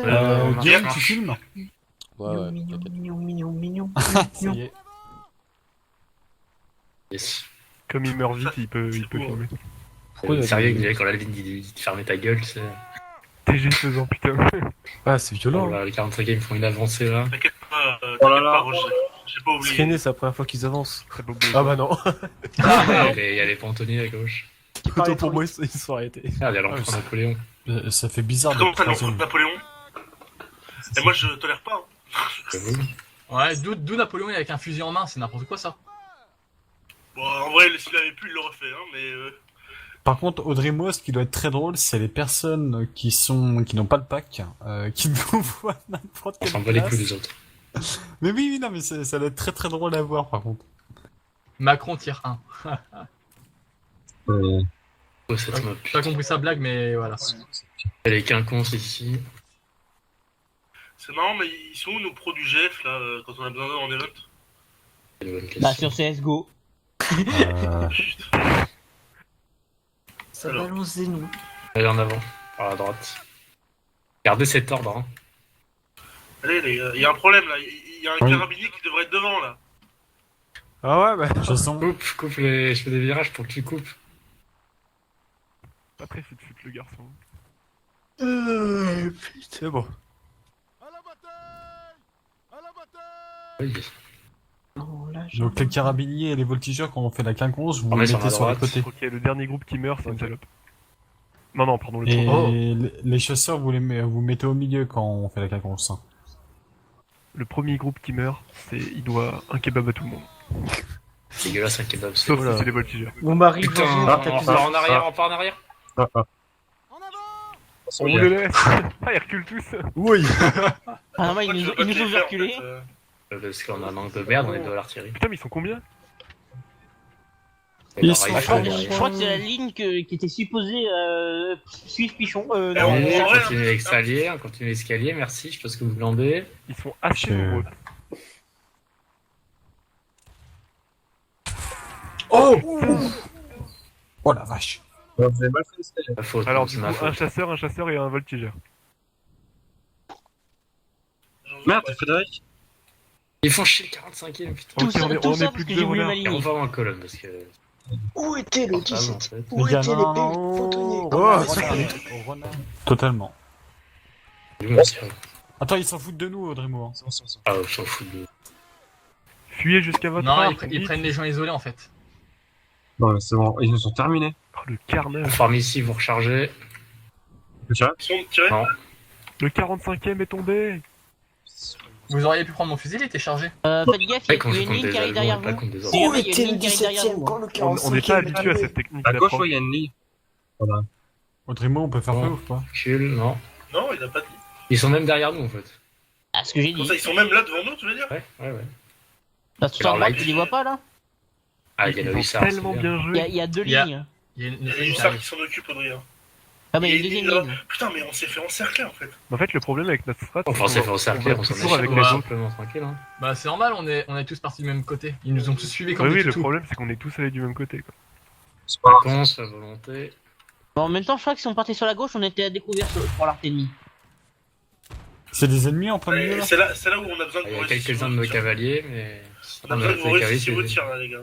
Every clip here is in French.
Guillaume, tu filmes? Ouais, Mignon, t'inquiète. mignon, mignon, mignon, Ça mignon. y est. Yes. Comme il meurt vite, il peut C'est beau. filmer. Pourquoi il y a Sérieux, des- quand Alvin dit de fermer ta gueule, c'est. TG faisant, putain. Ah, c'est Oh violent. là, les 45e ils font une avancée là. T'inquiète pas, Oh là là. Roger. J'ai pas oublié. Skynet, c'est la première fois qu'ils avancent. Très beau Ah bah non. Il y a les pantoniers à gauche. Autant pour moi, ils se sont arrêtés. Ah, il y a l'empereur Napoléon. Ça fait bizarre Comment de ça, troisième. Napoléon? Et moi, je tolère pas. J'avoue. Ouais, d'où Napoléon avec un fusil en main, c'est n'importe quoi ça. Bon, en vrai, s'il avait pu, il l'aurait fait, hein, mais... Par contre, Audrey Moore, ce qui doit être très drôle, c'est les personnes qui n'ont pas le pack, qui nous voient n'importe On quelle s'en bat les couilles place. des autres. Mais oui, non, mais ça doit être très très drôle à voir, par contre. Macron tire 1. Oh, cette map. J'ai pas compris sa blague, mais voilà. Elle est quinconce ici. C'est marrant, mais ils sont où nos pros du GF, là, quand on a besoin d'eux en event? C'est une bonne question. Bah, sur CSGO. Ça Alors. balance des noms. Allez en avant, par la droite. Gardez cet ordre, hein. Allez, les gars, il y a un problème, là. Il y a un Oui. carabinier qui devrait être devant, là. Ah ouais, bah. Jason, Coupe les... Je fais des virages pour que tu coupes. Pas très fut le garçon. C'est bon. Oui. Oh, là, donc les carabiniers et les voltigeurs, quand on fait la quinconce, vous On les met sur mettez la sur le droite. côté. Ok, le dernier groupe qui meurt, c'est une salope. Non, pardon, le Et premier. les chasseurs, vous mettez au milieu quand on fait la quinconce. Le premier groupe qui meurt, il doit un kebab à tout le monde. C'est dégueulasse un kebab. Sauf Voilà. si c'est les voltigeurs. Bon, bah, arrive, Putain, on repart en arrière, on repart en arrière. On vous les laisse. Ah, ils reculent tous. Oui. Ah, non, bah, ils nous ont fait, reculé. en fait, Parce qu'on a un manque de merde, on est de l'artillerie. Putain, mais ils sont combien? Et Ils leur sont rifle forts. derrière. Je crois que c'est la ligne qui était supposée suivre Pichon. Eh, Non, Allez, en on vrai, continue l'escalier, on continue l'escalier, merci, je sais pas ce que vous glandez. Ils sont assez Je- nombreux. Oh la vache. Vous avez mal fait l'escalier. La faute, Alors, c'est du ma coup, un faute. chasseur et un voltigeur. Merde, Frédéric. Ils font chier le 45ème, putain. Tout Ok, ça, on est- tout on ça est parce plus que de j'ai deux voulu renards. Et on m'aligner. va en colonne parce que. Où était le Ah, en 17? fait. Où Les gars, était non, les non, photonniers? Totalement. Nous, on tire. Attends, ils s'en foutent de nous, Audrey Moore. Ah, on s'en fout de. Fuyez jusqu'à votre Non, arbre, ils vite. prennent les gens isolés en fait. Non, mais c'est bon, ils nous ont terminés. Oh, le carnage. Forme ici, vous rechargez. Tu vois Ils sont tirés. Non. Le 45ème est tombé. Vous auriez pu prendre mon fusil, il était chargé. Faites gaffe, Après, il quand y a je une compte ligne des qui arrive avions, derrière pas vous. contre des Si ordres. jamais il y a une ligne qui arrive derrière vous. On n'est pas habitué à cette technique À gauche, d'approche. ouais, il y a une ligne. Voilà. Audrey Moore, on peut faire Bon. feu ou pas? Recule, non. Non, il a pas dit. Ils sont même derrière nous en fait. Ah, ce que j'ai Comme dit. ça, ils sont même là devant nous, tu veux dire? Ouais, ouais, ouais. Là, tout leur en droite, light. tu les vois pas là? Ah, il y a le Ils hussard. ont c'est tellement bien. bien Il y a- joué. il y a deux Il y a- lignes. Il y a une Il y a ligne une qui SAR arrive. qui s'en occupe, Audrey. Hein. Ah, bah, il y a Et- une deuxième et là- ligne. Putain, mais on s'est fait encercler en fait. En fait, le problème avec notre strat, On s'est fait encercler, on s'en toujours avec échappe les Ouais. autres. simplement tranquille. Hein. Bah c'est normal, on est tous partis du même côté. Ils nous ont tous suivis comme Oui, des oui, le toutous. problème, c'est qu'on est tous allés du même côté. Quoi. C'est pas grave. Réponse, à volonté. Bon, en même temps, je crois qu'ils sont partis sur la gauche, on était à découvert pour l'arc ennemi. C'est des ennemis en plein milieu Et là? C'est là où on a besoin de Il y vous a quelques-uns de nos cavaliers, mais. On a besoin de vous réussir vos tirs là, les gars.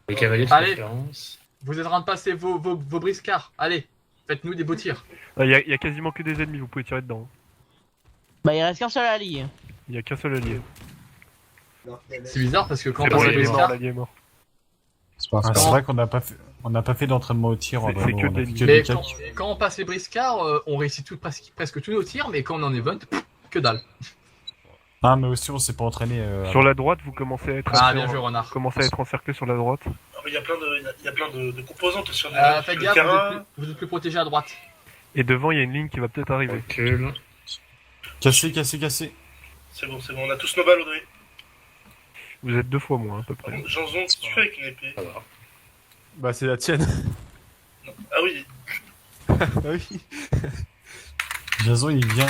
Les cavaliers de Allez. préférence. Vous êtes en train de passer vos briscards. Allez, faites-nous des beaux tirs. Il y a quasiment que des ennemis, vous pouvez tirer dedans. Bah, il reste qu'un seul à la ligne. Il y a qu'un seul allié. C'est bizarre parce que quand on C'est bon, passe les l'allié est mort, briscards, l'allié est mort. C'est pas Ah, grave. c'est vrai qu'on n'a pas fait d'entraînement au tir. C'est- Audrey c'est Moore, que on a des- fait que mais des quand, cacs. quand on passe les briscards, on réussit presque tous nos tirs, mais quand on est en event, que dalle. Ah, mais aussi on s'est pas entraîné. Sur la droite, vous commencez à être Ah bien joué renard. commencez à être encerclé sur la droite. Ah, mais il y a plein de composantes sur Faites le gaffe, terrain. vous êtes plus protégés à droite. Et devant, il y a une ligne qui va peut-être arriver. Recule. Cassé, cassé, cassé. C'est bon, on a tous nos balles, Audrey. Vous êtes deux fois moins, à peu près. Janson, qu'est-ce que tu fais avec une épée? Ça va. Bah, c'est la tienne. Ah oui, Ah oui. Jason il vient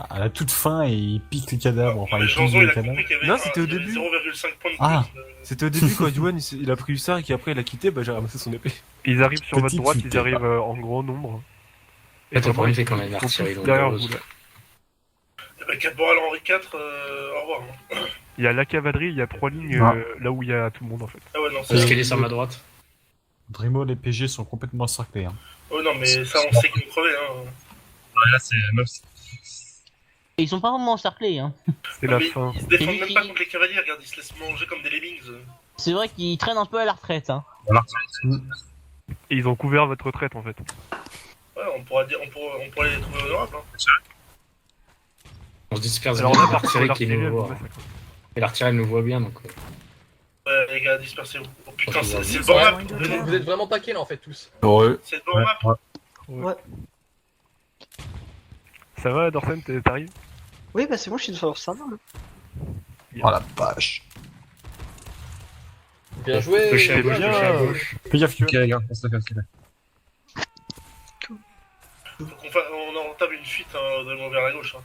à la toute fin et il pique les cadavres. Enfin, mais il pique Janson, il les a cadavres. compris qu'il y avait Non, c'était au il y avait début. 0,5 points de Ah. plus. C'était au début quand Yuan il a pris le 5 et après il a quitté, bah j'ai ramassé son épée. Ils arrivent sur votre Petite droite, fuite. ils arrivent en gros nombre. En fait, le vraiment, problème, c'est qu'on a une ils sont artillerie tous derrière vous, nombreuse. là. Bah, Caporal Henri IV, au revoir. Hein. Il y a la cavalerie, il y a 3 lignes Ah. là où il y a tout le monde en fait. Ah ouais, non, C'est ce c'est... qu'il est sur ma droite. Drimo, les PG sont complètement encerclés. Hein. Oh non, mais ça, on sait qu'ils vont crever. Hein. Ouais, là, c'est. Même si- Et ils sont pas vraiment encerclés, hein. C'est Non, la mais fin. Ils se défendent Et même lui pas qui- contre les cavaliers, regarde, ils se laissent manger comme des lemmings. C'est vrai qu'ils traînent un peu à la retraite, hein. Voilà. Et ils ont couvert votre retraite en fait. Ouais, on pourrait les trouver honorables. Hein. On se disperse Alors bien, là, par contre, l'artillerie qui l'artillerie, nous elle voit. nous massacre. Et l'artillerie elle nous voit bien, donc... Ouais, les gars, dispersez-vous. Oh putain, Oh, c'est le ouais. bon map. Vous êtes vraiment taqués là en fait tous. Heureux. C'est le bon map. Ouais. Ça va, Dorsen, t'arrives? Oui, bah c'est bon, je suis sur leur serveur là. Oh la vache. Bien joué. Touché à c'est gauche, bien. touché à gauche. Fais gaffe, tu Ok, les gars, on se fait, on se fait. Donc on entame une fuite hein, vers la gauche. Hein.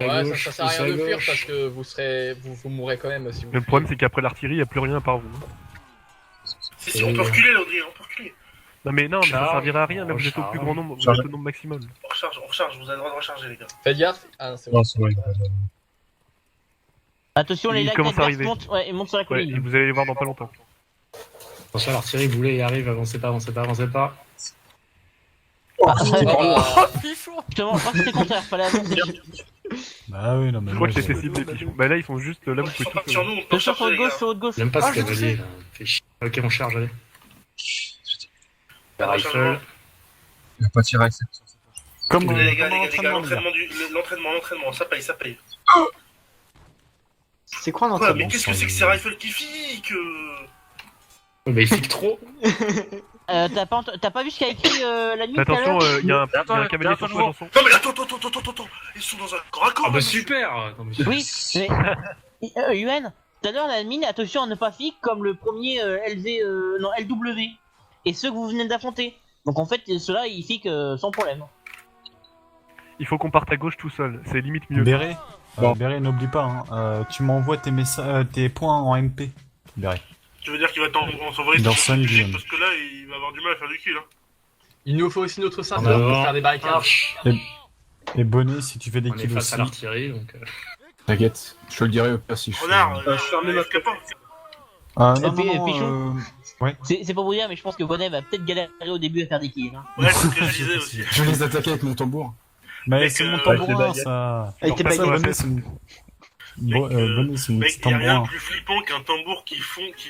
Ouais, À ça gauche, sert à rien touché de à fuir gauche. parce que vous mourrez quand même si vous. Le problème, c'est qu'après l'artillerie, il n'y a plus rien à part vous. Si, on peut reculer, Laudry, on peut reculer. Non mais non, mais ça Charge. servira à rien, là vous êtes au Charge. plus grand nombre, vous Charge. êtes au nombre maximum. On recharge, vous avez le droit de recharger, les gars. Faites gaffe. Ah non, c'est bon. Non, c'est bon, les gars. Attention, les Ils lags commencent à adverses arriver. montent, ouais, ils montent sur la Ouais, colline. et vous allez les voir dans pas longtemps. Attention, l'artillerie, boulet, il arrive, avancez pas, avancez pas, avancez pas. Ah, Ah, justement, je crois que c'était le contraire, fallait avancer. Bah oui, non, mais. Je crois que moi, c'était j'ai- cible des pigeons. Bah là ils sont juste là, vous Ils pouvez sont tous. partis sur nous, on peut Attention sur recharger, haute les gauche, gars. sur haute gauche. J'aime pas Ah, ce je cavalier, là. Fait chier. Ok, on charge, allez. La Rechargement. rifle. Il va pas tirer avec cette. Comme Les gars, comme l'entraînement, ça paye, ça paye. C'est quoi un Ouais, entraînement mais qu'est-ce que c'est que ces rifles qui fiquent Oh, bah, il fique trop. T'as pas vu ce qu'a écrit la nuit tout à Attention, l'heure il y a un cavalier sur toi, attention. Non, mais attends, ils sont dans un corps à corps. Ah, bah, là, super. Non, mais- Oui, mais. UN, tout à l'heure, la mine, attention à ne pas fic comme le premier LW. Et ceux que vous venez d'affronter. Donc en fait, ceux-là, ils fiquent sans problème. Il faut qu'on parte à gauche tout seul, c'est limite mieux. Béret, Bon. Béret, n'oublie pas, hein, tu m'envoies tes points en MP. Béret. Tu veux dire qu'il va s'envoyer Dans sur cinq le zones. parce que là, il va avoir du mal à faire du kill. Hein. Il nous faut aussi notre En serveur pour avant. faire des barricades. Marche. Et Bonnet, si tu fais des On est kills face à aussi. l'artillerie, donc... T'inquiète, je te le dirai au pire si je fais- Renard, je ferme ma escape pas. Ah, Et non, puis- non, Pichon. euh, C'est pas pour dire, mais je pense que Bonnet va peut-être galérer au début à faire des kills. Hein. Ouais, c'est ce que je disais aussi. Je vais les attaquer avec mon tambour. Mais Mec, c'est mon avec tambourin, les baguettes. ça. Avec tes Ça, baguettes. Bonnet, c'est mon... Mec, Bonnet, c'est mon Mec, petit il y a rien de tambourin. plus flippant qu'un tambour qui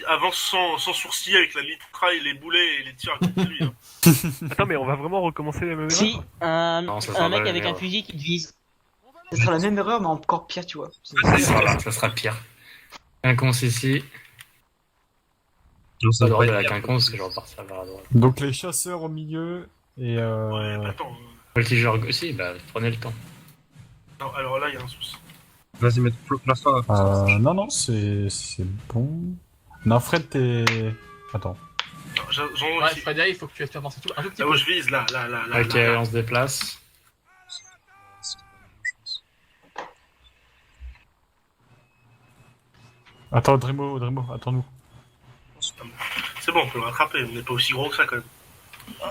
avance sans sourciller avec la mitraille, les boulets et les tirs à côté de lui. Hein. Attends, mais on va vraiment recommencer la même Si, Non, ça sera un mec pas avec la un merde. fusil qui te vise. Ce sera la même erreur, mais encore pire, tu vois. Ça sera pire. Quinconce ici. Non, Pas ça de va droite pas de la être- quinconce, que je repartirai vers la droite. Donc les chasseurs au milieu et Ouais, mais attends. Voltigeur aussi, bah prenez le temps. Non, alors là, il y a un souci. Vas-y, mets place-toi. non, c'est bon. Non, Fred, t'es... Attends. Non, j'en Ouais, ici. Freddy, il faut que tu fasses avancer tout un tout petit Là peu. où je vise, là. Ok, là. on se déplace. Attends, Dremo, attends-nous. C'est bon, on peut le rattraper, on n'est pas aussi gros que ça quand même. De toute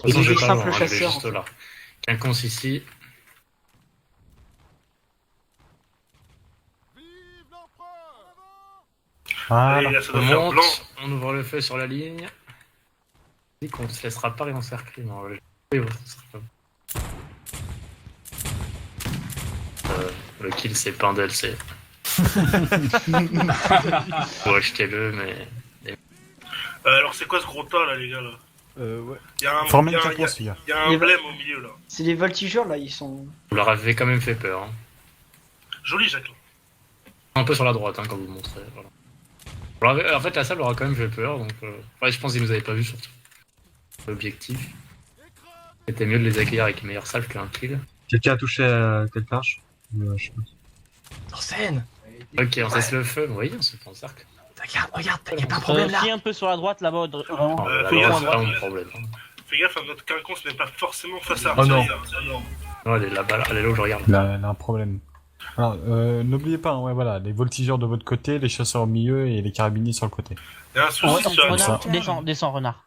Et façon, des je vais pas simples loin, je vais chasseurs, juste en fait. là. Quinconce ici. Voilà. Allez, ça On doit faire blanc. monte, on ouvre le feu sur la ligne. On dit qu'on se laissera pas réencercler. Non, oui, on se laissera pas. Le kill c'est pas un DLC. Faut acheter-le, mais. Alors c'est quoi ce gros tas là, les gars là Ouais. Il y a un, Formez il y une a un- quinconce, les gars. il y a un emblème au milieu là. C'est les voltigeurs là, ils sont. Vous leur avez quand même fait peur. Hein. Joli, Jacques. Un peu sur la droite hein, quand vous le montrez. Voilà. Vous leur avez- En fait, la salle leur a quand même fait peur. Donc, ouais, je pense qu'ils nous avaient pas vu surtout. L'objectif. C'était mieux de les accueillir avec une meilleure salle qu'un kill. Quelqu'un a touché quelqu'un je sais pas. Dorsen. Ok, on cesse le feu. Oui, on se prend en cercle. Regarde, y a pas un problème là. Si un peu sur la droite là-bas. Non, la fais droite, gaffe, c'est pas mon problème. Hein. Fais gaffe, hein, notre quinconce n'est pas forcément face à Oh non. l'artillerie, hein. Non, elle est là-bas, elle est là où je regarde. Elle a un problème. Alors, n'oubliez pas, hein, ouais, voilà, les voltigeurs de votre côté, les chasseurs au milieu et les carabiniers sur le côté. Il y a un souci sur la Renard, ça. descends, renard.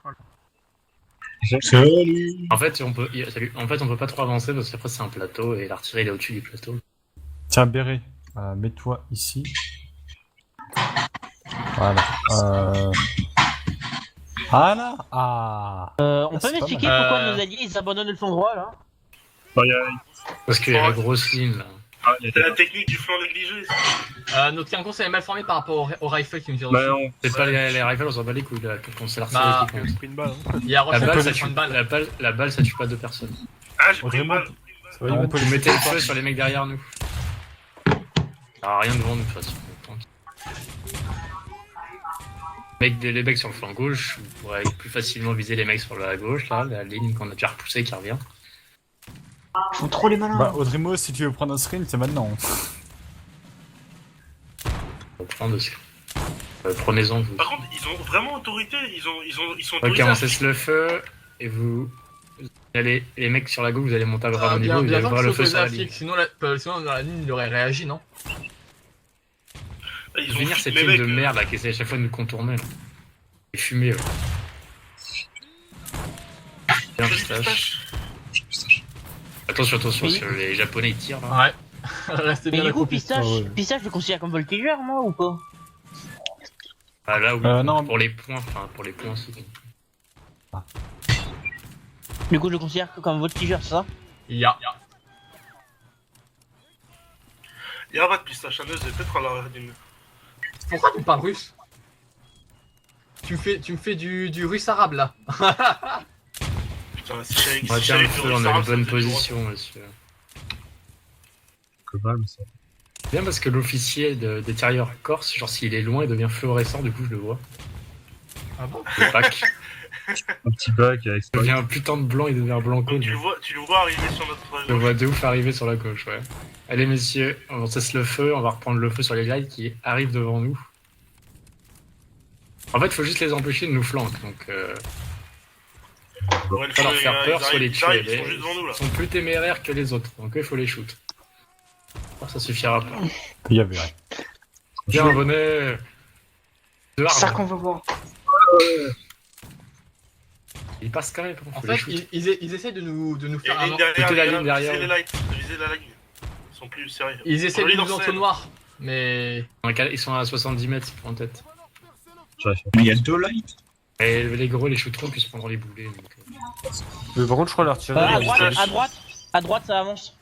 Salut. En fait, salut. En fait, on peut pas trop avancer parce qu'après c'est un plateau et l'artillerie il est au-dessus du plateau. Tiens, Béret, mets-toi ici. Voilà. Voilà. Ah. On peut c'est pas m'expliquer mal. pourquoi nos alliés ils abandonnent le flanc droit là? Parce qu'il y a la grosse ligne là. C'est la technique du flanc négligé. Notre Quinconce est mal formé par rapport au rifle qui nous tire Bah, dessus. C'est pas les rifles, on s'en bat les couilles là. Quand c'est Bah, l'artillerie qui On compte. se pris une balle. Hein. Il y a La Rochelle balle, qui ça prend tue, une balle. la balle, ça tue pas deux personnes. Ah, j'ai pris une Vraiment. balle. Ça va, Ivan On peut Vous mettez le feu sur les mecs derrière nous. Ah, rien devant nous de toute façon. Les mecs sur le flanc gauche, vous pourrez plus facilement viser les mecs sur la gauche, là, la ligne qu'on a déjà repoussée qui revient. Ils font trop les malins. Bah, Audrimo, si tu veux prendre un screen, c'est maintenant. On va prendre prenez-en vous. Par contre, ils ont vraiment autorité. Ils sont Ok, autorisés. on cesse le feu et vous allez, les mecs sur la gauche, vous allez monter à votre niveau, Bien vous allez sûr voir que le c'est feu opposé sur à la ligne. Flick, sinon dans la ligne il aurait réagi, non? Ils ont Venir foutu cette les ligne mecs, de merde là qui essaie à chaque fois de nous contourner là. Et fumer là. Bien pistache. Attention, attention, parce que les japonais ils tirent là. Ouais. Restez Mais bien du coup, accroupis. Pistache, je le considère comme voltigeur, moi ou pas? Ah là oui, non. pour les points, enfin pour les points aussi. Du coup, je le considère comme voltigeur, c'est ça? Ya. Il y a pas de pistache à neuse, peut-être à la ligne. Pourquoi tu parles russe? Tu me fais du russe arabe là. Putain, si j'avais On va tirer le feu, on a une bonne position monsieur. Que balle, ça. Bien parce que l'officier des tirailleurs corse, genre s'il est loin il devient fluorescent, du coup je le vois. Ah bon? Le pack. Un petit bug avec Il devient un putain de blanc, il devient blanco. Donc tu le vois arriver sur notre Je le vois de ouf arriver sur la gauche, ouais. Allez messieurs, on cesse le feu, on va reprendre le feu sur les lights qui arrivent devant nous. En fait, faut juste les empêcher de nous flanquer, donc Ouais, pas leur faire peur, soit les tuer. Ils sont juste devant nous là. Ils sont plus téméraires que les autres, donc il faut les shoot. Oh, ça suffira pas. Il y avait rien. Bien, venez. C'est ça Dehors, qu'on veut voir. ils passent quand même, En faut les fait, shoot. ils essaient de nous Et faire ligne un... derrière, Mettez la les gars, ligne derrière. visez les lights, visez la ligne. Ils sont plus sérieux. Ils essaient On de lit nous dans scène. entonnoir. Mais... Ils sont à 70 mètres en tête. Mais il y a 2 lights. Et les gros, les shooteront, puis se prendront les boulets. Donc, Mais par contre, je crois l'artillerie. À droite, ça avance.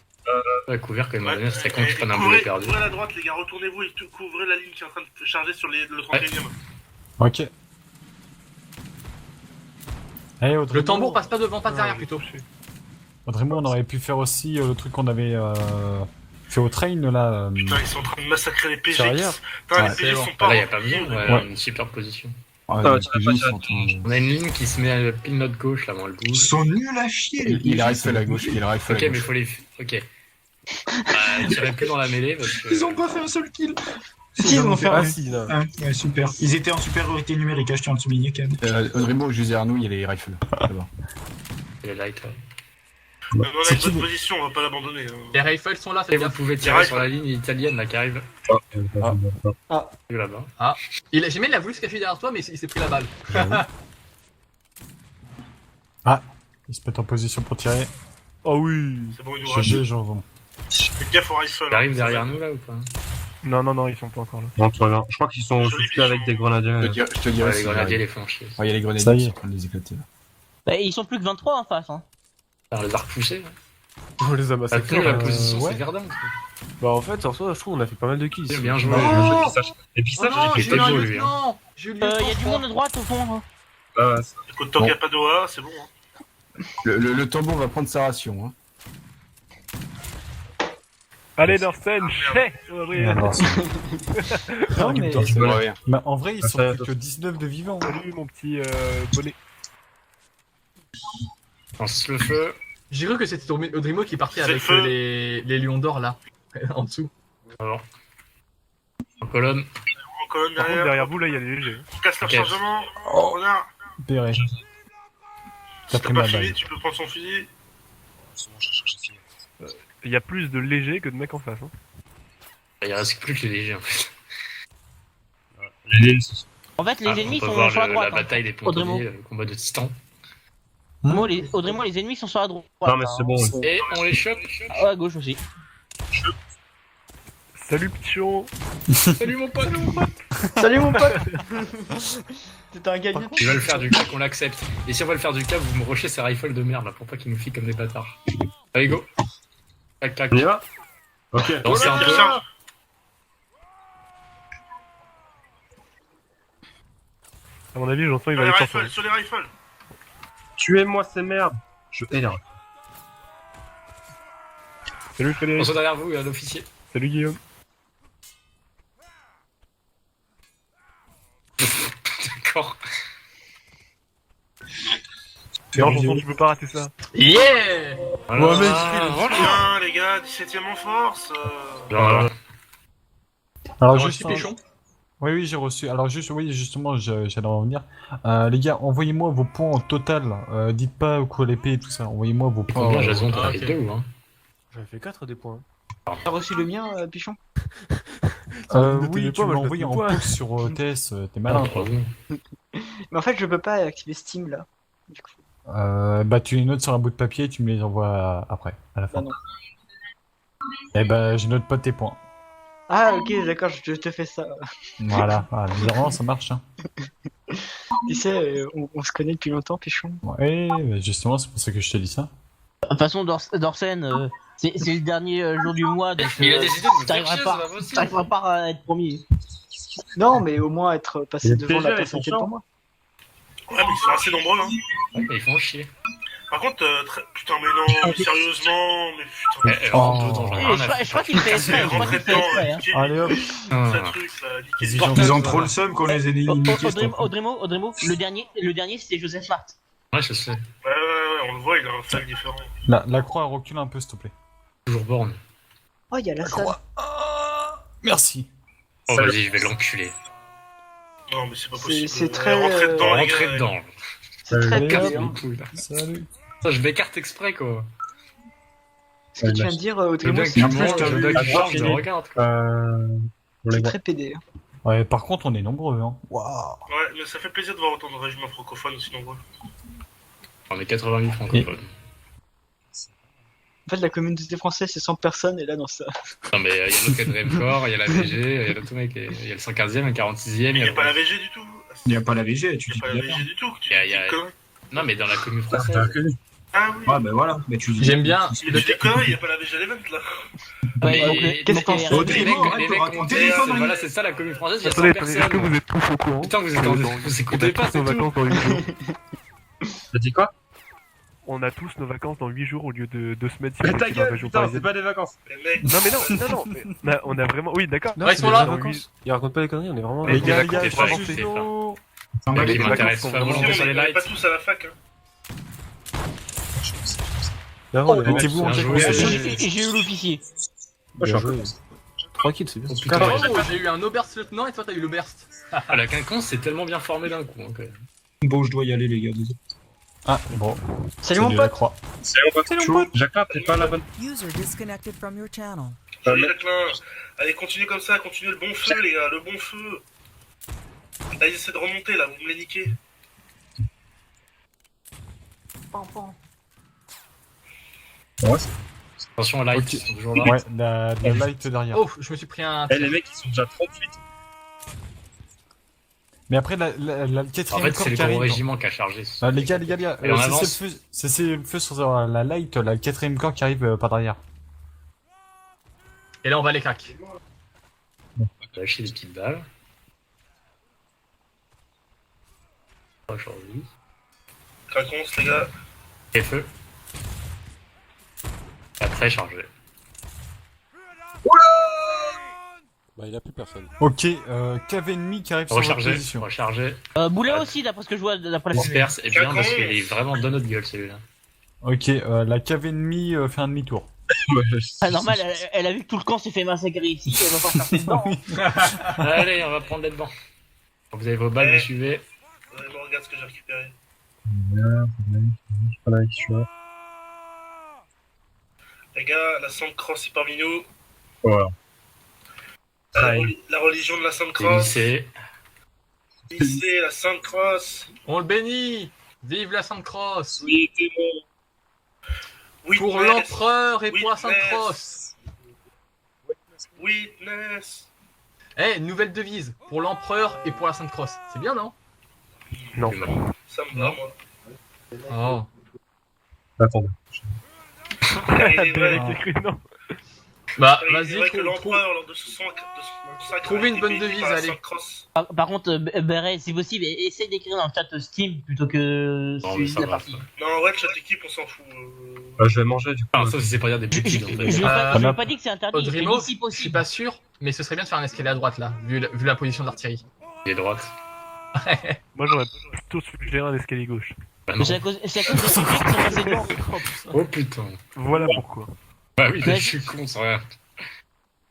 couvert quand même, Ouais, c'est con que je prenne un boulet perdu. Couvrez la droite, les gars, retournez-vous et couvrez la ligne qui est en train de charger sur le 31ème. Ok. Allez, Audrimo. Le tambour passe pas devant, pas derrière plutôt. Audrimo, on aurait pu faire aussi le truc qu'on avait fait au train là. Putain, ils sont en train de massacrer les PG. Derrière. Putain, Ouais, les PG c'est bon. sont Ah, pas là, y a pas besoin, repliés, ouais, une super position. Ah, Ah, les tu PG, vas pas ils tirer. sont en- On a une ligne qui se met à pile notre gauche, là, avant le Ils bouge. sont nuls à chier, les Il PG, arrive c'est à la gauche, il arrive à Ok, la mais gauche. faut les... Ok. Tirez plus dans la mêlée, parce que... Ils ont pas fait un seul kill. Si, ils ont fait Ah un. si, là. Ah, ouais, super. Ils étaient en supériorité numérique, je tiens à le souligner quand même. Audrimo, juste derrière nous, il y a les rifles. Là-bas. Les lights, ouais. On a C'est une qui bonne le- position, on va pas l'abandonner. hein. Les rifles sont là, Et faites vous gaffe. pouvez tirer sur la ligne italienne, là, qui arrive là-bas. J'ai mis la voulu se cacher derrière toi, mais il s'est pris la balle. Il se met en position pour tirer. Oh oui. C'est bon, ils nous J'ai rachent. des gens. Faites gaffe au rifle. Ils arrivent derrière nous, là, ou pas? Non, ils sont pas encore là. Non, tout va bien. Je crois qu'ils sont Joli occupés avec des grenadiers. Je te dirai Ouais, si les j'arrive. grenadiers, les font chier. Ouais, il y a les grenadiers Ça y qui est. sont en train de les éclater. Là. Bah, ils sont plus que 23 en face. Hein. On les a repoussés. On les a Ça massacrés. tenu la là. position, ouais. c'est verdun. Bah en fait, en soi, je trouve on a fait pas mal de kills. C'est ici. bien joué. Oh Et puis ça, Oh non, j'ai j'ai fait eu un beau, lui, lieutenant. J'ai eu le Y a lieutenant, du je monde à droite au fond. Hein. Écoute, tant qu'il n'y a pas d'OA, c'est bon. Hein. Le tambour va prendre sa ration. Hein. Allez, dans scène, Ah, chais Non, mais. C'est pas rien. Mais en vrai, ils sont Ça, plus que 19 de vivants. Salut, mon petit bonnet. Lance le feu. J'ai cru que c'était Audrimo qui partait C'est avec le feu. les lions d'or là, en dessous. Alors. En colonne. En colonne Par contre, derrière. derrière vous, là, il y a les légers. On casse leur Ok. chargement. Renard. Péré. Si T'as t'as pris pas ma fini, balle. tu peux prendre son fusil. Il y a plus de légers que de mecs en face. Hein. Il reste plus que les légers, en fait. En fait, les Ah, ennemis on peut sont voir sur la la droite. hein. bataille des Audrimo. pontonniers, le combat de titan. Moi, Audrey, les ennemis sont sur la droite. Non, mais c'est bon. Et on les chope. Ah, à gauche aussi. Salut Pichon. Salut mon pote. Salut mon pote. T'es un gagnant. Il va le faire du cas qu'on l'accepte. Et si on va le faire du cas, vous me rushez ces rifles de merde là pour pas qu'ils nous filent comme des bâtards. Allez go. Tac tac. On y va Ok. Dansez un peu. À mon avis, Janson il va aller sortir. Sur les rifles. Tuez-moi ces merdes. Je hais les rifles. Salut On Frédéric. soit derrière vous, il y a l'officier. Salut Guillaume. D'accord. Non, Janson, tu peux pas rater ça. Yeah. Voilà. Ouais, mec, Voilà. Bien, les gars, 17ème en force. Voilà. Alors, J'ai juste reçu Péchon. Oui, j'ai reçu. Alors, oui, justement, j'allais en revenir. Les gars, envoyez-moi vos points en total. Dites pas quoi l'épée et tout ça. Envoyez-moi vos points. Combien Jason, t'en Ah, as ok. fait 2 ou hein? J'avais fait 4 des points. T'as reçu le mien, Pichon? Ne Oui, tenez tu pas, me moi, l'as je envoyé note en mes points. pouce sur TS. T'es malin, quoi. Mais en fait, je peux pas activer Steam là. Du coup. Bah, tu les notes sur un bout de papier et tu me les envoies après, à la fin. Bah non. Eh bah, je note pas tes points. Ah, ok, d'accord, je te fais ça. Voilà, bizarrement, ça marche. Hein. Tu sais, on se connaît depuis longtemps, Pichon. Ouais, bah, justement, c'est pour ça que je te dis ça. De toute façon, Dorsen, c'est le dernier jour du mois, donc Il a décidé de vous t'arriveras faire pas, chier, c'est pas possible. t'arriveras pas à être premier. Non, mais au moins être Il passé est devant déjà, la ils personne sont qui est chiants. pour moi. Ouais, mais ils sont assez nombreux, hein. Ouais, mais ils font chier. Par contre, putain, mais non, mais sérieusement, mais putain. Eh, rentre dedans, j'en ai Et rien à je foutre. crois qu'il fait exprès, je crois Rentrez qu'il fait exprès. Hein. dedans, Allez hop. ce truc là, niquez Ils ont- Ils ont trop le seum qu'on les ait niqués. Audremo, le dernier c'était Joseph Hart. Ouais, je sais. Ouais, on le voit, il a un flag différent. La croix recule un peu, s'il te plaît. Toujours borne. Oh, il y a la salle. Merci. Oh, vas-y, je vais l'enculer. Non, mais c'est pas possible. C'est très. Rentrez dedans, les Rentrez gars. dedans. C'est très Allez, pédé, hop. hein. Couille, là. Salut. Ça, je m'écarte exprès, quoi. Ce que tu viens de dire, Le Audrey, mec c'est qui très, monte, le mec qui charge, je regarde. quoi. On les c'est voit. très pédé. hein. Ouais, par contre, on est nombreux, hein. Waouh. Ouais, mais ça fait plaisir de voir autant de régiments francophones aussi nombreux. On est 80 000 francophones. En fait, la communauté française, c'est 100 personnes, et là, dans ça. Non, mais il y a le 4ème corps, il y a la VG, il y a le tout mec, il y a le 115ème, le 46ème. Il n'y a pas la VG du tout. Il n'y a pas la VG, tu Il dis n'y a pas la VG du tout. Tu Y a- dis y a- des conneries. Non, mais dans la commune T'as française. reconnu. Ah oui. Ouais, ben voilà. Mais tu dis. J'aime bien. Mais tu dis des conneries, il n'y a pas la VG à l'event là. Ouais, Mais- donc, qu'est-ce donc, qu'on les- Les mecs, arrête les de mecs raconter montaient, des conneries. voilà, c'est ça la commune française, il y a 100 Attendez, est-ce que personnes. vous êtes tous au courant? Putain, vous On écoutez a pas, tous nos c'est tout. vacances dans 8 jours. T'as dit quoi On a tous nos vacances dans 8 jours au lieu de 2 semaines si Mais on ta est dans la gueule, région putain, c'est parisienne. pas des vacances. Les mecs. Non mais non, mais on a vraiment... Oui d'accord. Ouais, ils sont là. Il raconte pas des conneries, on est vraiment. Les gars, écoutez je pas, suis écoutez juste- pas. S'en va Le les mec qui couilles. m'intéresse sont pas, vraiment- on est sur les On est pas lights. tous à la fac. Hein. Non, on est Mettez-vous en bien tête joué. pour Et ce j'ai et j'ai eu l'officier. Bien joué. Tranquille, c'est bien. Oh, putain, Oh, j'ai eu un Oberst lieutenant et toi t'as eu l'Oberst. Ah, la quinconce, c'est tellement bien formé d'un coup. hein, quand même. Bon, je dois y aller, les gars. désolé. Ah, bon. Salut mon la pote. croix. Salut mon pote. Jacqueline, t'es pas la bonne. User disconnected from your channel. Salut Jacqueline. Allez, continuez comme ça, continuez le bon feu, les gars, le bon feu. Là, ils essaient de remonter, là, vous me les niquez. Attention à light, ils sont toujours là. Ouais, la light derrière. Oh, je me suis pris un. Eh, les mecs, ils sont déjà 38. Mais après, la En quatrième fait, corps c'est le qui gros arrive. régiment qui a chargé. Les gars, Et on avance. c'est le feu sur la light, la quatrième corps qui arrive par derrière. Et là, on va les crack. On va lâcher des petites balles. Aujourd'hui. Quinconce, les gars. Et feu. Après, chargé. Bah, il a plus personne. Ok, cave ennemi qui arrive sur votre Recharger, position. recharger. Boulet aussi, d'après ce que je vois, d'après la Disperse, et bien parce qu'il est vraiment dans notre gueule celui-là. Ok, la cave ennemie fait un demi-tour. Ah, normal, elle a vu que tout le camp s'est fait massacrer ici, elle va pas faire ses dents. Allez, on va prendre les devants. Vous avez vos balles, vous suivez. Ouais, me regarde ce que j'ai récupéré. Je sais pas là qui je suis là. Les gars, la Sainte Cross est parmi nous. Voilà. La religion de la Sainte C'est Cross. lycée. Lycée, la Sainte Cross. On le bénit. Vive la Sainte Cross. Oui, t'es bon. Pour Witness. l'empereur et pour la Sainte Witness. Cross. Witness. Eh, nouvelle devise. Pour l'empereur et pour la Sainte Cross. C'est bien, non? Non. Ça me va, Non. moi. Oh. Attendez. Car il est vrai, Avec écrit non. Bah, il est vas-y, vrai que trouve. l'empereur, lors de son sacre, Trouvez une bonne a été devise, par la allez. Sainte Cross. Par contre, Beret, si possible, essaye d'écrire dans le chat Steam plutôt que Non, mais celui ça de la va. partie. Non, ouais, le chat d'équipe, on s'en fout. Je vais manger du coup. Ah, ça, c'est pas dire des Je bêtises, en fait. je veux pas dire que c'est interdit, mais Audrimo, si je suis possible. pas sûr, mais ce serait bien de faire un escalier à droite là, vu la position de l'artillerie. Il est droite. Moi j'aurais plutôt suggéré un escalier gauche. Bah non. C'est à cause des sujets qui sont passés devant. Oh putain. Voilà pourquoi. Bah oui, Ouais. je suis con, c'est rien.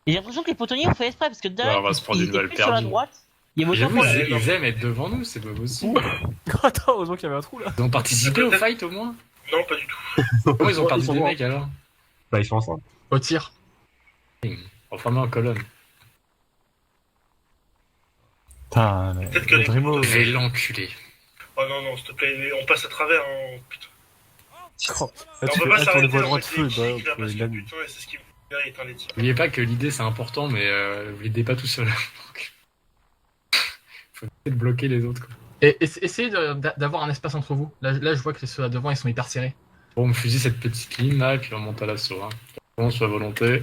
Et j'ai l'impression que les potonniers ont fait exprès parce que Ouais, derrière, on va se prendre ils une étaient balle plus sur la perdue. droite. Il y avait J'avoue, autant de ils aiment être devant nous, c'est pas possible. Attends, heureusement qu'il y avait un trou là. Ils ont participé au fight au moins? Non, pas du tout. Comment ils ont perdu sont des morts. mecs alors? Bah, ils sont ensemble. Au tir. Enfin, en colonne. Putain, Peut-être que les- Dreamo. Je vais l'enculer. Oh non, non, s'il te plaît, on passe à travers, hein. Putain. Là, on tu peut fais pas pour les s'arrêter voies dans droit de cette feu, équipe, bah, là, vous parce pouvez que l'amener. putain, c'est ce qui mérite un les tirs. N'oubliez pas que l'idée c'est important, mais vous l'aidez pas tout seul. Donc, faut peut-être bloquer les autres. Quoi. Et essayez d'avoir un espace entre vous. Là, je vois que ceux là devant ils sont hyper serrés. Bon, on fusille cette petite ligne là, et puis on monte à l'assaut. Hein. On soit volonté.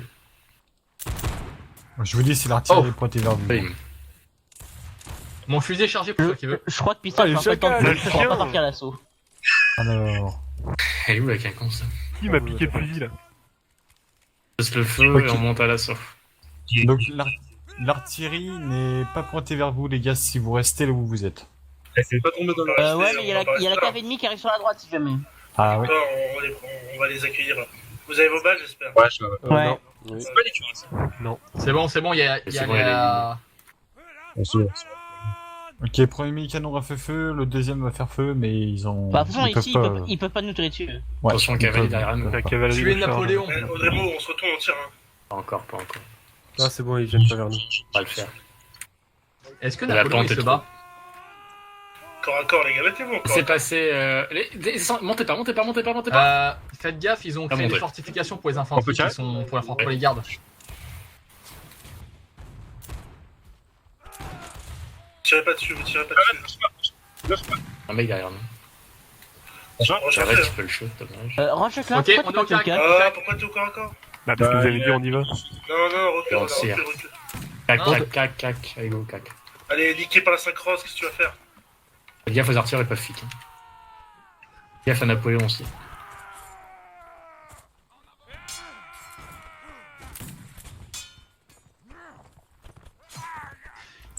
Je vous dis si l'artillerie Oh. est pointée vers vous. Bim. Mon fusil est chargé pour ceux qui veulent. Je crois que Piston Ah, va pas le temps le de chien. pourra pas partir à l'assaut. Alors. Elle est où la quinconce ça? Qui m'a piqué le fusil là? Passe le feu Ok. et on monte à l'assaut. Donc l'artillerie n'est pas pointée vers vous, les gars, si vous restez là où vous êtes. Essayez pas de tomber dans le. Ouais, mais il y a la cave ennemie qui arrive sur la droite si jamais. Ah oui. On va les accueillir. Vous avez vos balles, j'espère. Ouais, je Ouais. Non. C'est pas les cuirassés. C'est bon, il y a, il y a C'est bon, il y a la- On se- Ok, premier canon a fait feu, le deuxième va faire feu, mais ils ont. Bah, de toute façon, ils peuvent ici, pas- ils peuvent pas nous tirer dessus. Ouais, Attention, ils cavalier peuvent- derrière nous. ils peuvent La pas. cavalerie Tuer de charge. Napoléon. Audremo, on se retourne, on tire. Hein. Pas encore, pas encore. Ah, c'est bon, ils viennent pas vers nous. On va le faire. Est-ce que La Napoléon pente il est se trop. bat? Corps à corps, les gars, mettez-vous encore. C'est passé. Montez pas. Faites gaffe, ils ont Pas créé des monter. fortifications pour les On infanteries peut tirer qui sont pour les gardes. Tirez pas dessus, vous tirez pas dessus. Un mec derrière nous. C'est vrai Rechargez. qu'il peut le shoot, dommage. Roche là, Ok, pourquoi on tu est au portes le carré. cap Ah, pourquoi t'es au corps à corps? Bah parce que vous avez dit on y va. Non, non, recule, Et on recule, tire. recule. Cac, Non. cac, cac, cac. Allez, go, cac. Allez, niqué par la 5 cross, qu'est-ce que tu vas faire? Faites gaffe aux artilleurs et pas fic. Hein. Gaffe à Napoléon aussi.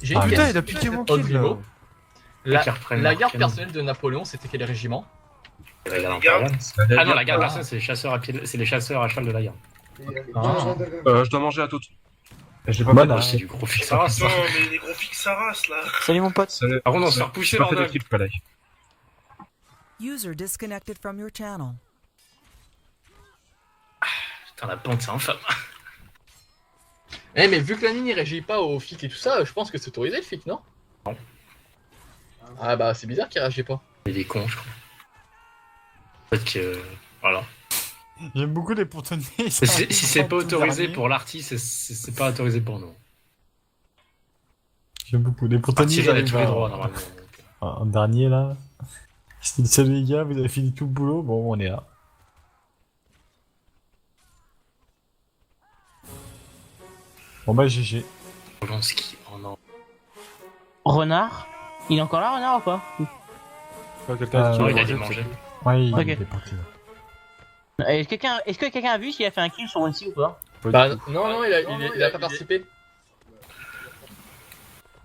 J'ai Ah, une Putain, question. il a piqué mon kill là. Audrimo. La, Qui reprennent la leur garde canon. personnelle de Napoléon, c'était quel régiment? La garde Les gardes. impériale. Ah non, la garde personnelle, c'est les chasseurs à pied, c'est les chasseurs à cheval de la garde. Ah. Je dois manger à toutes. J'ai pas Bah, fait de- là, C'est du gros fixe à race. Non, mais les gros fixes sa race là. Salut mon pote. Salut. Par contre, on se fait J'ai repousser, pas fait de bordel. kill, palais. User disconnected from your channel. Putain, la pente, c'est infâme. Eh mais vu que la ligne ne régit pas au FIC et tout ça, je pense que c'est autorisé le FIC, non? Non. Ah bah c'est bizarre qu'il réagit pas. Il est con, je crois. Peut-être que. Voilà. J'aime beaucoup les pontonniers. Si c'est pas autorisé pour l'arty, c'est pas autorisé pour nous. J'aime beaucoup les pontonniers. L'artillerie, elle a j'arrive tous les à- droits, normalement. En dernier là. Salut les gars, vous avez fini tout le boulot. Bon, on est là. Bon bah GG. Polanski, oh non. Renard. Il est encore là, Renard ou pas? Enfin, quelqu'un a dit Oh, qu'il il a mangeait, dû manger. Ouais, il Ok. est parti là. Est-ce que quelqu'un a vu s'il a fait un kill sur One-C ou pas? Bah non, il a pas participé.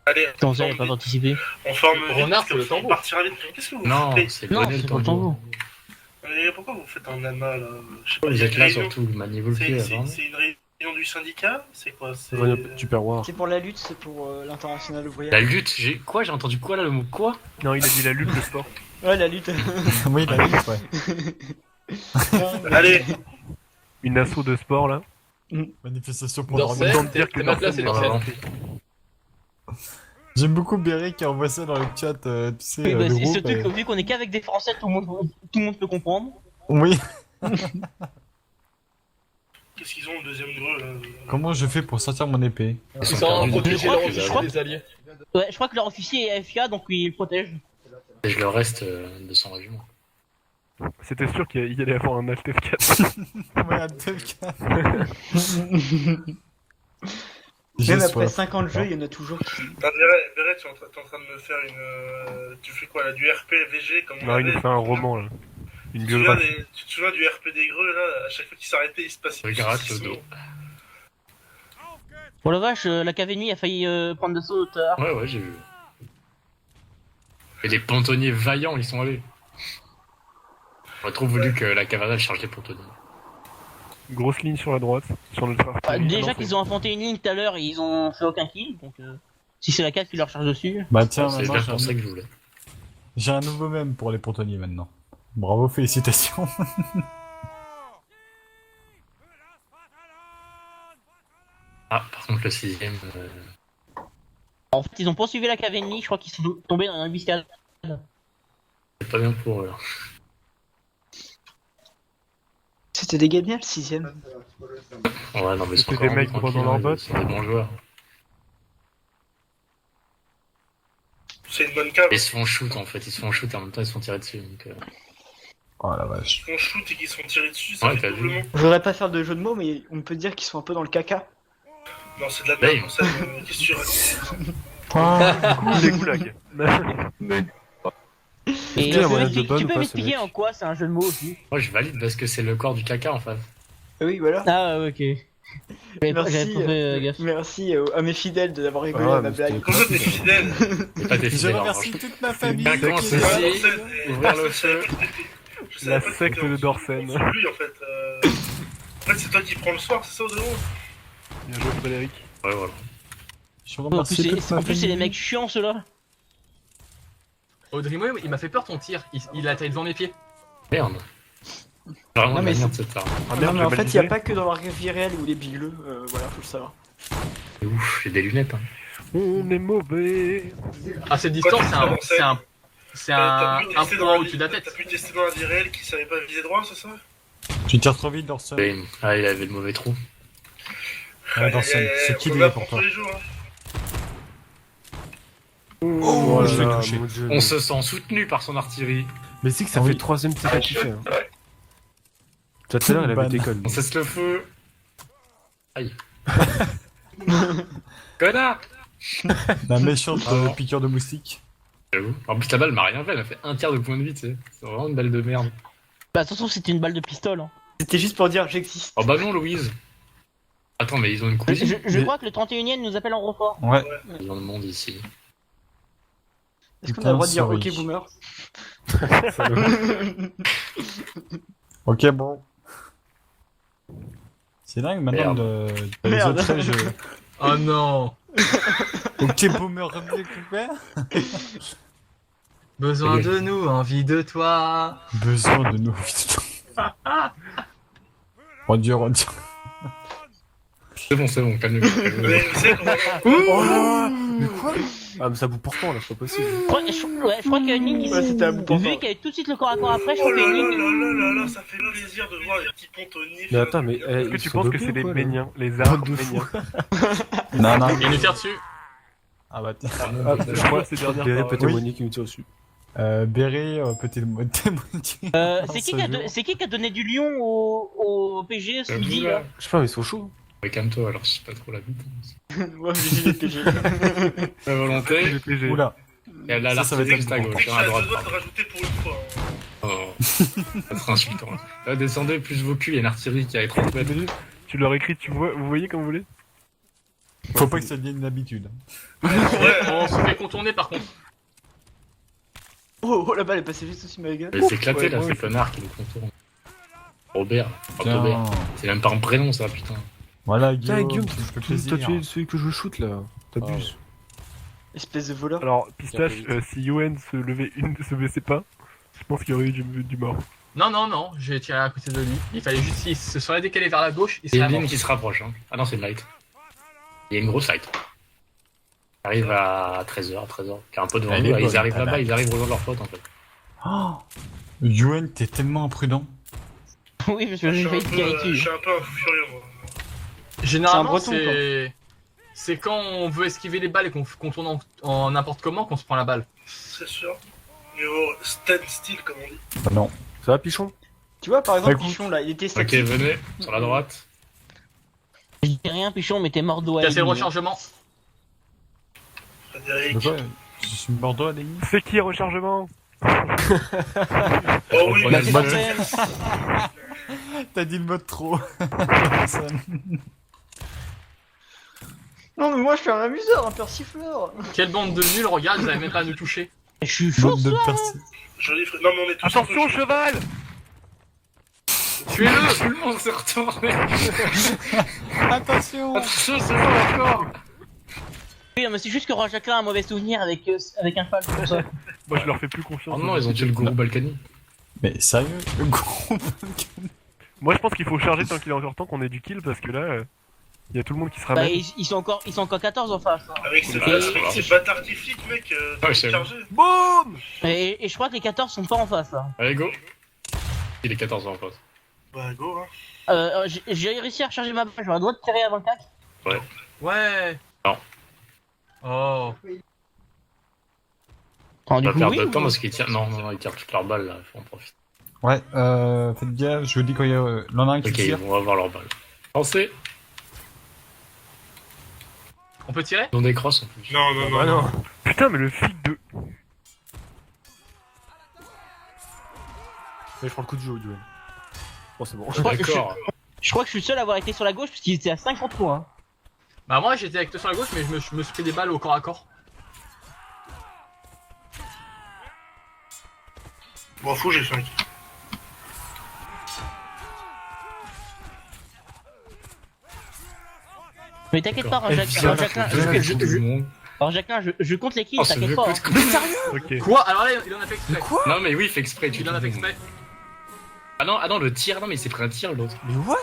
Allez, Comment ça, il a pas participé? on forme Renard, vite, c'est le parce qu'on tambour. partira vite. Qu'est-ce que vous Non, faites? c'est Non, Lionel c'est pour le Tambour. tambour. Pourquoi vous faites un amas là? Je sais pas, Vous il y a êtes une là réunion- surtout, maniez-vous le C'est pied c'est- avant. c'est une réunion du syndicat? C'est quoi? C'est Tupperware. C'est pour la lutte, c'est pour l'international La ouvrière. lutte, j'ai entendu quoi là, le mot quoi? Non, il a dit la lutte, le sport. Ouais, la lutte. Oui, la lutte, ouais. Allez, Une asso de sport là. Manifestation pour Dorset, dormir. Autant te dire que c'est ma place et Dorset, Dorset. J'aime beaucoup Berry qui envoie ça dans le chat, tu sais, Oui, bah, le c'est groupe. ce truc, vu qu'on est qu'avec des Français, tout le monde peut comprendre. Oui. Qu'est-ce qu'ils ont le deuxième greu là Comment je fais pour sortir mon épée? Ils sont Sans perdus protéger depuis leur quelques officier années. des alliés. Ouais, je crois que leur officier est FK, donc il le protège. Et je le reste de son régiment. C'était sûr qu'il y allait avoir un Alt F4. Ouais, un TFK. Même Just après for- 5 ans de jeu, il y en a toujours qui. Beret, tu es en train de me faire une. Tu fais quoi là? Du RP VG comme on Non, il avait nous fait un roman là. Une Tu te souviens biographie. tu te souviens du RP des greux là? À chaque fois qu'il s'arrêtait, il se passait. Regarde des le dos. Bon la vache, la cavalerie a failli prendre d'assaut hauteur. Ouais, j'ai vu. Et des pontonniers vaillants, ils sont allés. J'aurais trop voulu que la cavalerie charge les pontonniers. Grosse ligne sur la droite, sur notre artillerie. Déjà Non, qu'ils ont affronté une ligne tout à l'heure et ils ont fait aucun kill, donc si c'est la 4 qui leur charge dessus. Bah tiens, C'est maintenant, bien pour ça que je voulais. j'ai un nouveau mème pour les pontonniers maintenant. Bravo, félicitations. Ah, par contre, le 6ème. En fait, ils ont poursuivi la cavalerie, je crois qu'ils sont tombés dans un embuscade. C'est pas bien pour eux. C'était des gagnants le 6ème. Ouais, non, mais C'était c'est des mecs droits dans leur botte. C'est des bons joueurs. C'est une bonne cave. Ils se font shoot en fait, ils se font shoot et en même temps ils se font tirer dessus. Donc, Oh la vache. Ils font shoot et qu'ils se font tirer dessus, ça Ouais, fait t'as vu. doublement. Je voudrais pas faire de jeu de mots, mais on peut dire qu'ils sont un peu dans le caca. Non, c'est de la Bam. merde, ça. Qu'est-ce que tu racontes? Ah, Les goulags. Et Est-ce qu'il y a tu peux moyen de m'expliquer- ban tu ou peux pas, m'expliquer ce mec en quoi c'est un jeu de mots aussi? moi je valide parce que c'est le corps du caca en face. Oui, voilà. Ah ouais, ok. J'avais pas Merci, fait gaffe. merci à mes fidèles d'avoir rigolé Ah, à ma mais blague. c'était- Comment t'es fidèle? C'est pas des je fidèles en remercie revanche. toute ma famille. bien comment qui c'est est ça. là. Ouvrir le feu. La secte de Dorsen. C'est lui en fait. En fait, c'est toi qui prends le soir, c'est ça au devant? Bien joué Frédéric. Ouais, voilà. Je En remercie plus, toute ma en plus, c'est famille. les mecs chiants ceux-là. Audrey, il m'a fait peur ton tir. Il a atterri devant mes pieds. Merde. Vraiment Non, de mais la merde cette arme. Ah Non, merde, mais j'ai en fait, mal il y a visé. pas que dans la vie réelle où les bigleux, voilà, faut le savoir. C'est ouf, j'ai des lunettes. Hein. On est mauvais. À cette distance, Quoi, c'est un point au-dessus de la T'as tête. pu tester dans la vie réelle qui savait pas viser droit, c'est ça? Tu tires trop vite, Dorson. Et- Ah, il avait le mauvais trou. Ouais, Dorson, c'est qui on lui apprend pour toi? tous les jours, hein. Oh je là l'ai là, touché. mon dieu. On se sent soutenu par son artillerie. Mais c'est que ça Ah fait oui. le troisième tir qu'il fait. Hein. Tout à l'heure, il avait Ban. été conne. On cesse le feu. Aïe. Connard. La méchante Ah. piqûre de moustique. J'avoue. En plus, la balle m'a rien fait, elle m'a fait un tiers de point de vie, tu sais. C'est vraiment une balle de merde. Bah, attention, c'était une balle de pistolet. Hein. C'était juste pour dire j'existe. Oh bah non, Louise. Attends, mais ils ont une cousine. Je crois que le 31ème nous appelle en renfort. Ouais. Ils ont le monde ici. Est-ce qu'on a Putain, le droit de dire sorry. ok boomer? Ok, bon. C'est dingue maintenant Merde. de... les Merde. autres jeux. Oh non. Ok, boomer, découvert. Besoin de nous, envie de toi. Besoin de nous. Redire. C'est bon, calme-toi. Mais vous savez comment. Mais quoi? Ah, mais ça boue pourtant là, c'est pas possible. Je crois qu'il y a une ligne qui Ouais, c'était un bout pour Vu toi. qu'il y avait tout de suite le corps à corps après, je Oh crois qu'il y là a une là ligne. là là là, ça fait plaisir de voir les petits pontonniers. Mais attends, mais. Est-ce que tu penses que c'est des Méniens, les arbres Méniens? Non, non. Il nous tire dessus. Ah bah tiens. Je crois que c'est dernière Berry paroles. Pétémoni qui nous tire dessus. Béret, peut-être C'est qui qui a donné du lion au PG ce midi là? Je sais pas, mais ils sont chauds. Ouais, calme-toi, alors je sais pas trop la bite. Moi, j'ai les PG. La volonté. GPG. Oula. Et elle a Ça va être l'artillerie juste à bon. gauche, Je hein, à suis à droite. deux doigts de rajouter pour une fois. Hein. Oh, ça serait insultant. Là, descendez plus vos culs, il y a une artillerie qui a 30 mètres. Tu leur écris, vous voyez comme vous voulez? Faut pas que ça devienne une habitude. Ouais, On se fait contourner par contre. Oh, la balle est passée juste au-dessus de ma gueule. Elle s'est éclatée Ouais, là, moi ce aussi. connard qui nous contourne. Robert, pas Tiens. Robert. C'est même pas un prénom ça, putain. Voilà, Tiens, Guillaume, Guillaume, tu me fais toi plaisir. tu es celui que je shoot là. T'abuses. Espèce de voleur. Alors, Pistache, si Yoann se baissait pas, je pense qu'il y aurait eu du mort. Non, j'ai tiré à côté de lui. Il fallait juste s'il se serait décalé vers la gauche, il Il y a serait une ligne mort. qui se rapproche. Hein. Ah non, c'est une light. Il y a une grosse light. Arrive à 13h, qui est un peu devant Elle nous. est Là, bonne, ils arrivent là-bas, tabac. ils arrivent rejoindre leurs potes en fait. Oh Yuen, t'es tellement imprudent. Oui, parce que j'ai failli tirer Je dessus. suis un peu un fou furieux, moi. Généralement, breton, c'est quand on veut esquiver les balles et qu'on tourne en n'importe comment qu'on se prend la balle. C'est sûr. Niveau stand still, comme on dit. Ah non. Ça va, Pichon? Tu vois, par exemple, Écoute. Pichon là, il était Ok, statique. venez, sur la droite. Je dis rien, Pichon, mais t'es mort d'eau. Casser le rechargement. Frédéric. De quoi Je suis Bordeaux à Denis. C'est qui rechargement? Oh oui, Bah, Bah, c'est c'est pas pas vrai. vrai. T'as dit le mode trop. Non, mais moi je suis un amuseur, un persifleur. Quelle bande de nuls, regarde, ils avaient même pas à nous toucher. Je suis chaud, Mode de ça. persil. joli Non, mais on est tous Attention, un peu chauds. cheval! Tuez-le! Tout le monde s'est retourné. Attention. Attention, c'est bon encore. Oui, mais c'est juste que Roi Jacqueline a un mauvais souvenir avec un fall comme ça. Moi, je leur fais plus confiance. Oh non, ils ont tué le gourou Balkany. Mais sérieux, le gros. Moi, je pense qu'il faut charger tant qu'il est encore temps qu'on ait du kill parce que là, il y a tout le monde qui se Bah, ramène. ils sont encore 14 en face. Hein. Avec ces, Ouais, avec c'est ces bâtards qui fliquent, mec, t'as Ouais, envie c'est de charger. Boum! Et je crois que les 14 sont pas en face. Là. Allez, go. Il est 14 ans en face. Bah, go, hein. J'ai réussi à recharger ma balle, j'aurais le droit de tirer avant le cac. Ouais. Non. Oh. Enfin, On du va coup, perdre oui, de temps ou- parce qu'ils tirent. Non, ils tirent toutes leurs balles là, faut en profiter. Ouais, faites gaffe, je vous dis quand il y a l'en a un qui Ok, ils tire. vont avoir leurs balles. Lancez. On peut tirer? Ils ont des crosses en plus. Non, non, non. Ah non. Putain, mais le flic de. Mais je prends le coup de jeu, Yoann. Bon, c'est bon. D'accord. Je crois que je suis le seul à avoir été sur la gauche parce qu'ils étaient à 5 contre moi. Hein. Bah moi j'étais avec toi sur la gauche mais je me suis pris des balles au corps à corps. M'en fous, j'ai fait un kill. Mais t'inquiète pas, Eh, Roi Jacqueline, tout le monde. je compte les kills, Oh, ce t'inquiète vieux pas. coup de Hein. Ok. Quoi? Alors là il en a fait exprès. Non, mais oui, il fait exprès. Il en a fait exprès. Ah non, le tir, non, mais il s'est pris un tir l'autre. Mais what?